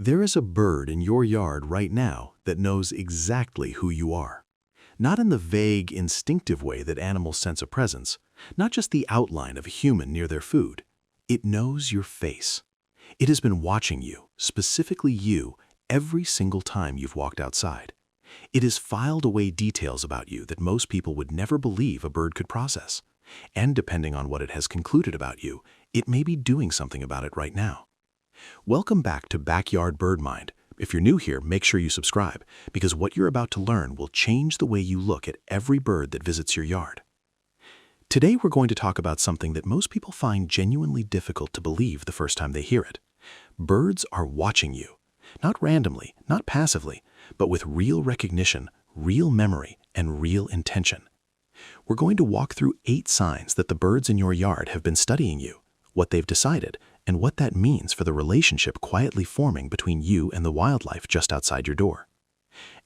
There is a bird in your yard right now that knows exactly who you are. Not in the vague, instinctive way that animals sense a presence, not just the outline of a human near their food. It knows your face. It has been watching you, specifically you, every single time you've walked outside. It has filed away details about you that most people would never believe a bird could process. And depending on what it has concluded about you, it may be doing something about it right now. Welcome back to Backyard Bird Mind. If you're new here, make sure you subscribe, because what you're about to learn will change the way you look at every bird that visits your yard. Today we're going to talk about something that most people find genuinely difficult to believe the first time they hear it. Birds are watching you. Not randomly, not passively, but with real recognition, real memory, and real intention. We're going to walk through 8 signs that the birds in your yard have been studying you, what they've decided, and what that means for the relationship quietly forming between you and the wildlife just outside your door.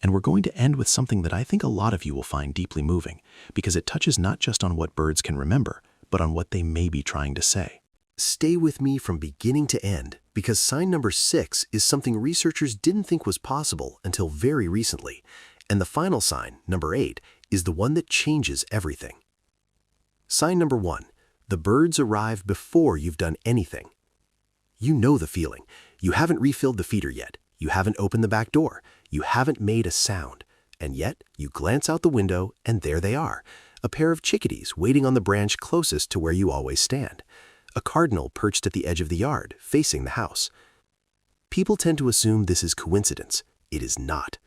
And we're going to end with something that I think a lot of you will find deeply moving, because it touches not just on what birds can remember, but on what they may be trying to say. Stay with me from beginning to end, because sign number 6 is something researchers didn't think was possible until very recently. And the final sign, number 8, is the one that changes everything. Sign number 1. The birds arrive before you've done anything. You know the feeling. You haven't refilled the feeder yet. You haven't opened the back door. You haven't made a sound. And yet, you glance out the window, and there they are. A pair of chickadees waiting on the branch closest to where you always stand. A cardinal perched at the edge of the yard, facing the house. People tend to assume this is coincidence. It is not.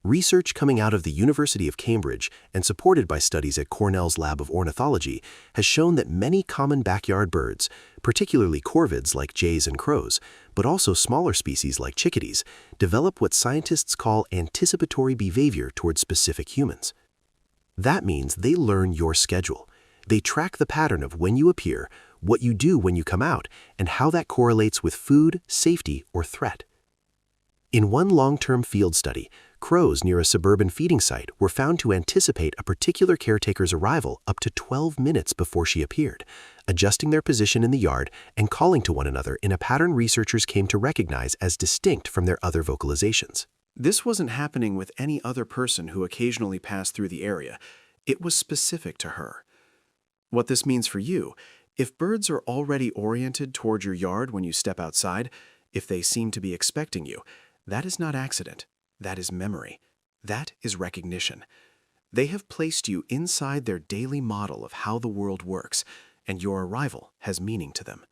Research coming out of the University of Cambridge and supported by studies at Cornell's Lab of Ornithology has shown that many common backyard birds, particularly corvids like jays and crows, but also smaller species like chickadees, develop what scientists call anticipatory behavior towards specific humans. That means they learn your schedule. They track the pattern of when you appear, what you do when you come out, and how that correlates with food, safety, or threat. In one long-term field study, crows near a suburban feeding site were found to anticipate a particular caretaker's arrival up to 12 minutes before she appeared, adjusting their position in the yard and calling to one another in a pattern researchers came to recognize as distinct from their other vocalizations. This wasn't happening with any other person who occasionally passed through the area. It was specific to her. What this means for you, if birds are already oriented toward your yard when you step outside, if they seem to be expecting you, that is not accident. That is memory. That is recognition. They have placed you inside their daily model of how the world works, and your arrival has meaning to them.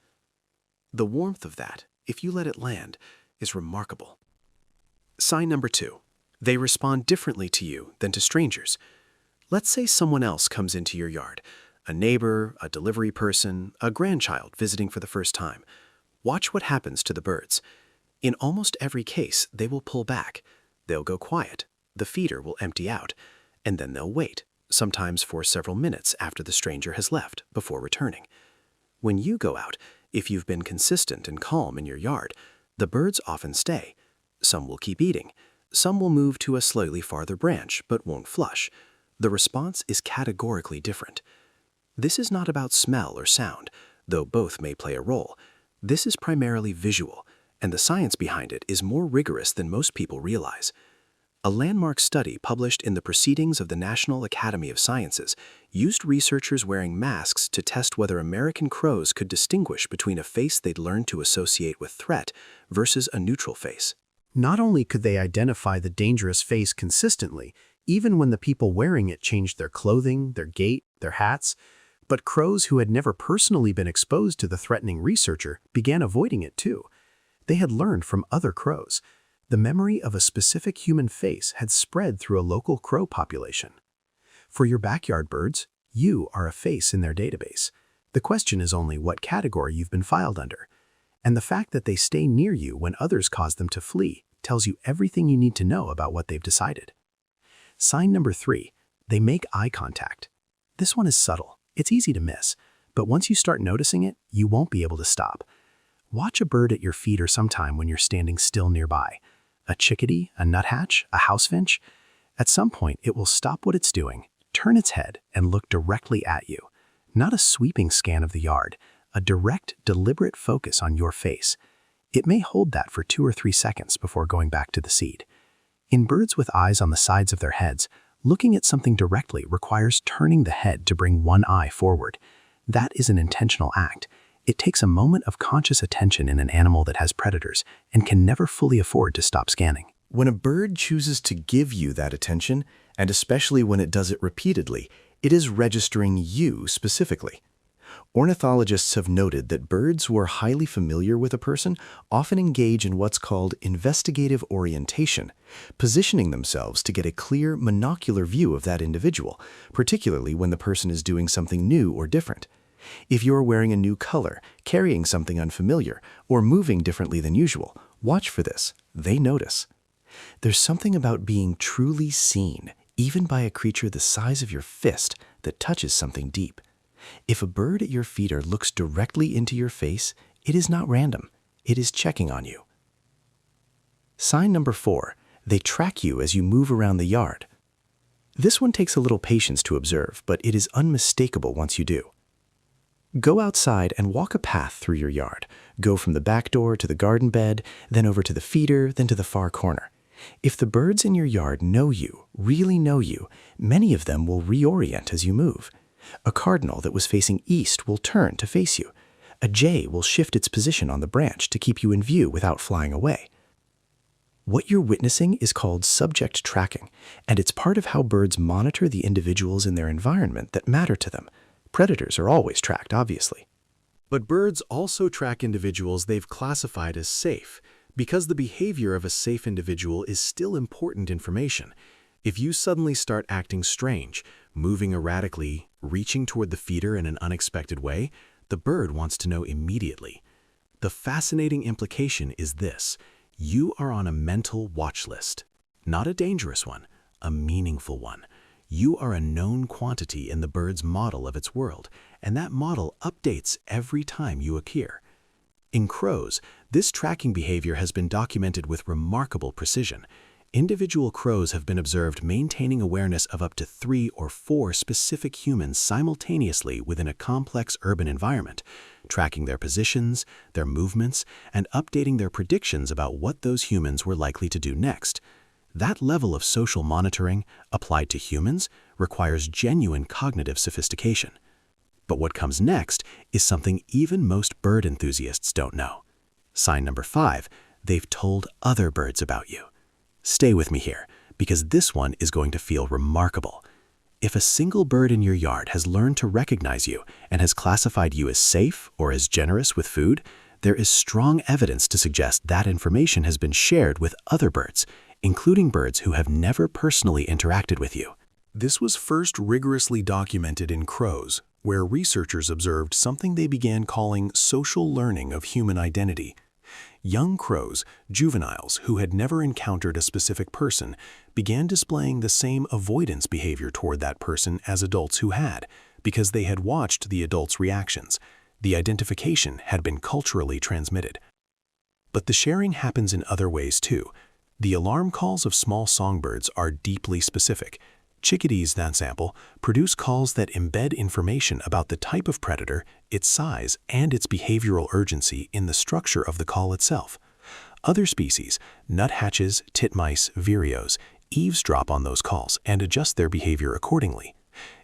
The warmth of that, if you let it land, is remarkable. Sign number 2. They respond differently to you than to strangers. Let's say someone else comes into your yard, a neighbor, a delivery person, a grandchild visiting for the first time. Watch what happens to the birds. In almost every case, they will pull back. They'll go quiet, the feeder will empty out, and then they'll wait, sometimes for several minutes after the stranger has left, before returning. When you go out, if you've been consistent and calm in your yard, the birds often stay. Some will keep eating. Some will move to a slightly farther branch, but won't flush. The response is categorically different. This is not about smell or sound, though both may play a role. This is primarily visual, and the science behind it is more rigorous than most people realize. A landmark study published in the Proceedings of the National Academy of Sciences used researchers wearing masks to test whether American crows could distinguish between a face they'd learned to associate with threat versus a neutral face. Not only could they identify the dangerous face consistently, even when the people wearing it changed their clothing, their gait, their hats, but crows who had never personally been exposed to the threatening researcher began avoiding it too. They had learned from other crows. The memory of a specific human face had spread through a local crow population. For your backyard birds, you are a face in their database. The question is only what category you've been filed under. And the fact that they stay near you when others cause them to flee tells you everything you need to know about what they've decided. Sign number 3, they make eye contact. This one is subtle. It's easy to miss, but once you start noticing it, you won't be able to stop. Watch a bird at your feeder sometime when you're standing still nearby. A chickadee, a nuthatch, a house finch. At some point, it will stop what it's doing, turn its head, and look directly at you. Not a sweeping scan of the yard, a direct, deliberate focus on your face. It may hold that for 2 or 3 seconds before going back to the seed. In birds with eyes on the sides of their heads, looking at something directly requires turning the head to bring one eye forward. That is an intentional act. It takes a moment of conscious attention in an animal that has predators and can never fully afford to stop scanning. When a bird chooses to give you that attention, and especially when it does it repeatedly, it is registering you specifically. Ornithologists have noted that birds who are highly familiar with a person often engage in what's called investigative orientation, positioning themselves to get a clear, monocular view of that individual, particularly when the person is doing something new or different. If you're wearing a new color, carrying something unfamiliar, or moving differently than usual, watch for this. They notice. There's something about being truly seen, even by a creature the size of your fist, that touches something deep. If a bird at your feet looks directly into your face, it is not random. It is checking on you. Sign number 4, they track you as you move around the yard. This one takes a little patience to observe, but it is unmistakable once you do. Go outside and walk a path through your yard. Go from the back door to the garden bed, then over to the feeder, then to the far corner. If the birds in your yard know you, really know you, many of them will reorient as you move. A cardinal that was facing east will turn to face you. A jay will shift its position on the branch to keep you in view without flying away. What you're witnessing is called subject tracking, and it's part of how birds monitor the individuals in their environment that matter to them. Predators are always tracked, obviously. But birds also track individuals they've classified as safe, because the behavior of a safe individual is still important information. If you suddenly start acting strange, moving erratically, reaching toward the feeder in an unexpected way, the bird wants to know immediately. The fascinating implication is this: you are on a mental watch list. Not a dangerous one, a meaningful one. You are a known quantity in the bird's model of its world, and that model updates every time you appear. In crows, this tracking behavior has been documented with remarkable precision. Individual crows have been observed maintaining awareness of up to 3 or 4 specific humans simultaneously within a complex urban environment, tracking their positions, their movements, and updating their predictions about what those humans were likely to do next. That level of social monitoring, applied to humans, requires genuine cognitive sophistication. But what comes next is something even most bird enthusiasts don't know. Sign number 5, they've told other birds about you. Stay with me here, because this one is going to feel remarkable. If a single bird in your yard has learned to recognize you and has classified you as safe or as generous with food, there is strong evidence to suggest that information has been shared with other birds, including birds who have never personally interacted with you. This was first rigorously documented in crows, where researchers observed something they began calling social learning of human identity. Young crows, juveniles who had never encountered a specific person, began displaying the same avoidance behavior toward that person as adults who had, because they had watched the adults' reactions. The identification had been culturally transmitted. But the sharing happens in other ways too. The alarm calls of small songbirds are deeply specific. Chickadees, for example, produce calls that embed information about the type of predator, its size, and its behavioral urgency in the structure of the call itself. Other species, nuthatches, titmice, vireos, eavesdrop on those calls and adjust their behavior accordingly.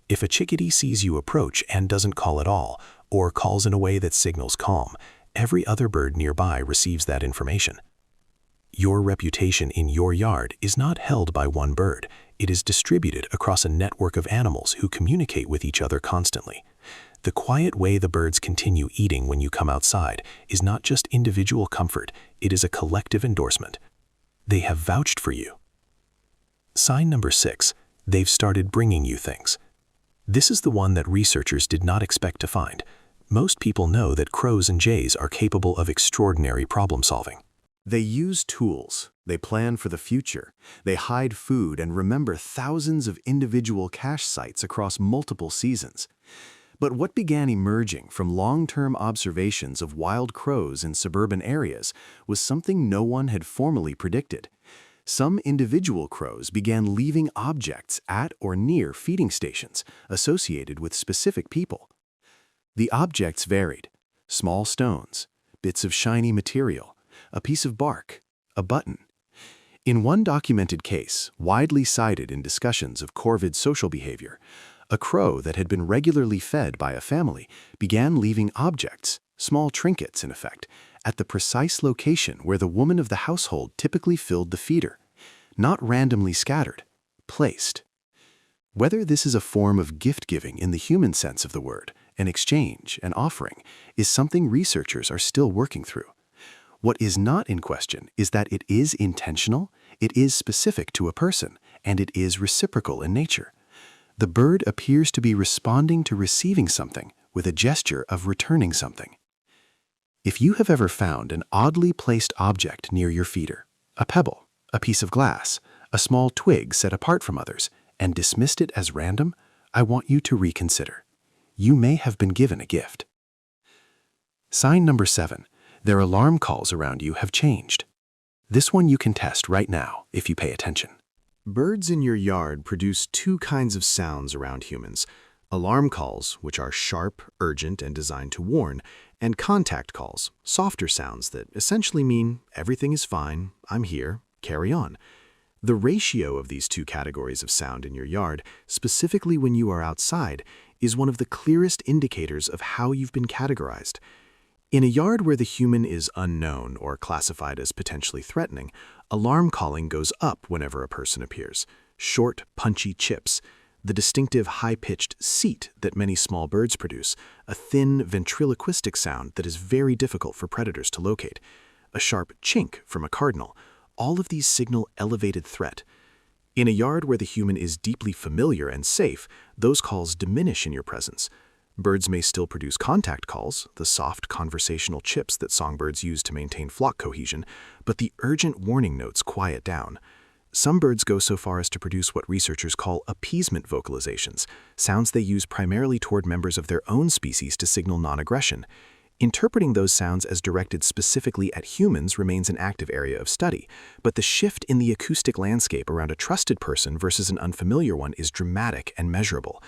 If a chickadee sees you approach and doesn't call at all, or calls in a way that signals calm, every other bird nearby receives that information. Your reputation in your yard is not held by one bird. It is distributed across a network of animals who communicate with each other constantly. The quiet way the birds continue eating when you come outside is not just individual comfort, it is a collective endorsement. They have vouched for you. Sign number 6, they've started bringing you things. This is the one that researchers did not expect to find. Most people know that crows and jays are capable of extraordinary problem solving. They use tools, they plan for the future, they hide food and remember thousands of individual cache sites across multiple seasons. But what began emerging from long-term observations of wild crows in suburban areas was something no one had formally predicted. Some individual crows began leaving objects at or near feeding stations associated with specific people. The objects varied: small stones, bits of shiny material, a piece of bark, a button. In one documented case, widely cited in discussions of corvid social behavior, a crow that had been regularly fed by a family began leaving objects, small trinkets in effect, at the precise location where the woman of the household typically filled the feeder, not randomly scattered, placed. Whether this is a form of gift-giving in the human sense of the word, an exchange, an offering, is something researchers are still working through. What is not in question is that it is intentional, it is specific to a person, and it is reciprocal in nature. The bird appears to be responding to receiving something with a gesture of returning something. If you have ever found an oddly placed object near your feeder, a pebble, a piece of glass, a small twig set apart from others, and dismissed it as random, I want you to reconsider. You may have been given a gift. Sign number 7. Their alarm calls around you have changed. This one you can test right now if you pay attention. Birds in your yard produce two kinds of sounds around humans: alarm calls, which are sharp, urgent, and designed to warn, and contact calls, softer sounds that essentially mean everything is fine, I'm here, carry on. The ratio of these two categories of sound in your yard, specifically when you are outside, is one of the clearest indicators of how you've been categorized. In a yard where the human is unknown or classified as potentially threatening, alarm calling goes up whenever a person appears. Short, punchy chips, the distinctive high-pitched seet that many small birds produce, a thin, ventriloquistic sound that is very difficult for predators to locate, a sharp chink from a cardinal. All of these signal elevated threat. In a yard where the human is deeply familiar and safe, those calls diminish in your presence. Birds may still produce contact calls, the soft conversational chips that songbirds use to maintain flock cohesion, but the urgent warning notes quiet down. Some birds go so far as to produce what researchers call appeasement vocalizations, sounds they use primarily toward members of their own species to signal non-aggression. Interpreting those sounds as directed specifically at humans remains an active area of study, but the shift in the acoustic landscape around a trusted person versus an unfamiliar one is dramatic and measurable.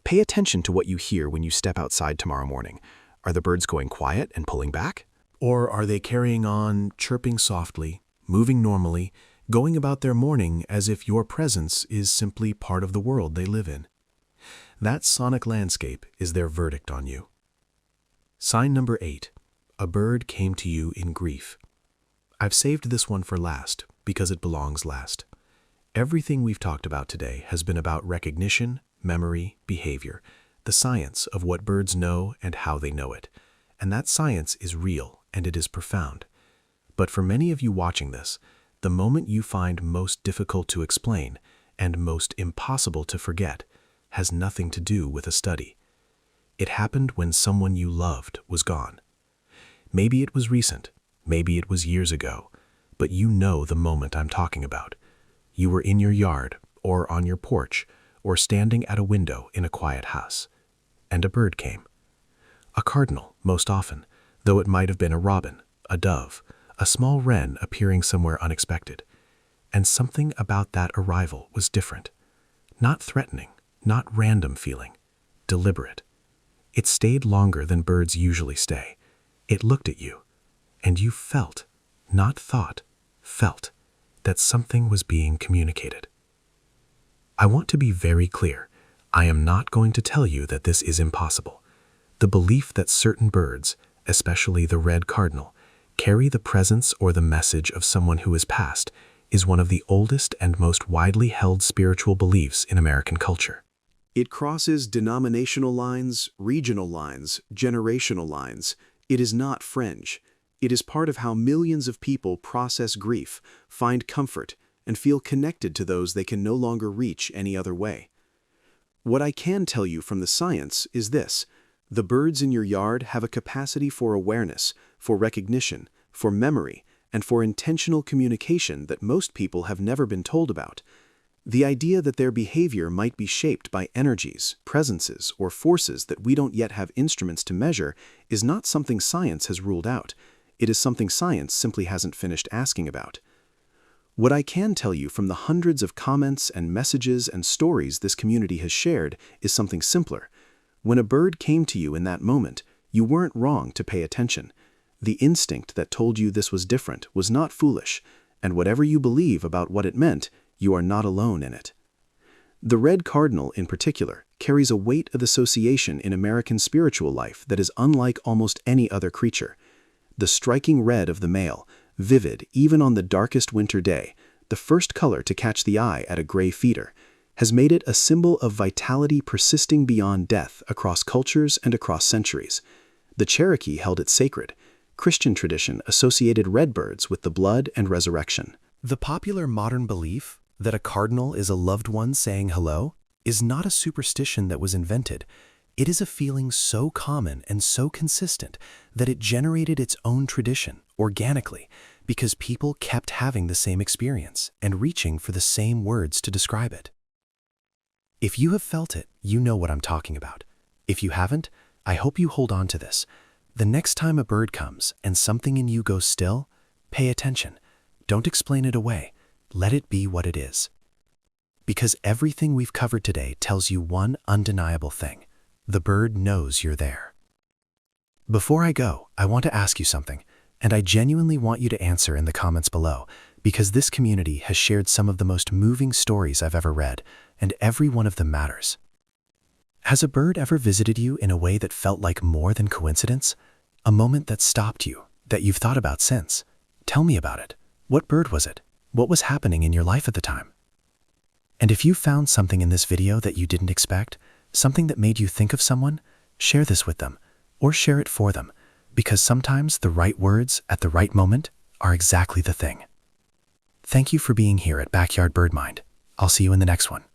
Pay attention to what you hear when you step outside tomorrow morning. Are the birds going quiet and pulling back? Or are they carrying on, chirping softly, moving normally, going about their morning as if your presence is simply part of the world they live in? That sonic landscape is their verdict on you. Sign number 8. A bird came to you in grief. I've saved this one for last because it belongs last. Everything we've talked about today has been about recognition, memory, behavior, the science of what birds know and how they know it. And that science is real and it is profound. But for many of you watching this, the moment you find most difficult to explain and most impossible to forget has nothing to do with a study. It happened when someone you loved was gone. Maybe it was recent, maybe it was years ago, but you know the moment I'm talking about. You were in your yard, or on your porch, or standing at a window in a quiet house, and a bird came. A cardinal, most often, though it might have been a robin, a dove, a small wren appearing somewhere unexpected. And something about that arrival was different. Not threatening, not random feeling, deliberate. It stayed longer than birds usually stay. It looked at you, and you felt, not thought, felt, that something was being communicated. I want to be very clear. I am not going to tell you that this is impossible. The belief that certain birds, especially the red cardinal, carry the presence or the message of someone who is passed is one of the oldest and most widely held spiritual beliefs in American culture. It crosses denominational lines, regional lines, generational lines. It is not fringe. It is part of how millions of people process grief, find comfort, and feel connected to those they can no longer reach any other way. What I can tell you from the science is this: the birds in your yard have a capacity for awareness, for recognition, for memory, and for intentional communication that most people have never been told about. The idea that their behavior might be shaped by energies, presences, or forces that we don't yet have instruments to measure is not something science has ruled out. It is something science simply hasn't finished asking about. What I can tell you from the hundreds of comments and messages and stories this community has shared is something simpler. When a bird came to you in that moment, you weren't wrong to pay attention. The instinct that told you this was different was not foolish, and whatever you believe about what it meant, you are not alone in it. The red cardinal, in particular, carries a weight of association in American spiritual life that is unlike almost any other creature. The striking red of the male, vivid even on the darkest winter day, the first color to catch the eye at a gray feeder, has made it a symbol of vitality persisting beyond death across cultures and across centuries. The Cherokee held it sacred. Christian tradition associated redbirds with the blood and resurrection. The popular modern belief that a cardinal is a loved one saying hello is not a superstition that was invented. It is a feeling so common and so consistent that it generated its own tradition organically because people kept having the same experience and reaching for the same words to describe it. If you have felt it, you know what I'm talking about. If you haven't, I hope you hold on to this. The next time a bird comes and something in you goes still, pay attention. Don't explain it away. Let it be what it is. Because everything we've covered today tells you one undeniable thing. The bird knows you're there. Before I go, I want to ask you something, and I genuinely want you to answer in the comments below, because this community has shared some of the most moving stories I've ever read, and every one of them matters. Has a bird ever visited you in a way that felt like more than coincidence? A moment that stopped you, that you've thought about since? Tell me about it. What bird was it? What was happening in your life at the time? And if you found something in this video that you didn't expect, something that made you think of someone, share this with them, or share it for them, because sometimes the right words at the right moment are exactly the thing. Thank you for being here at Backyard Bird Mind. I'll see you in the next one.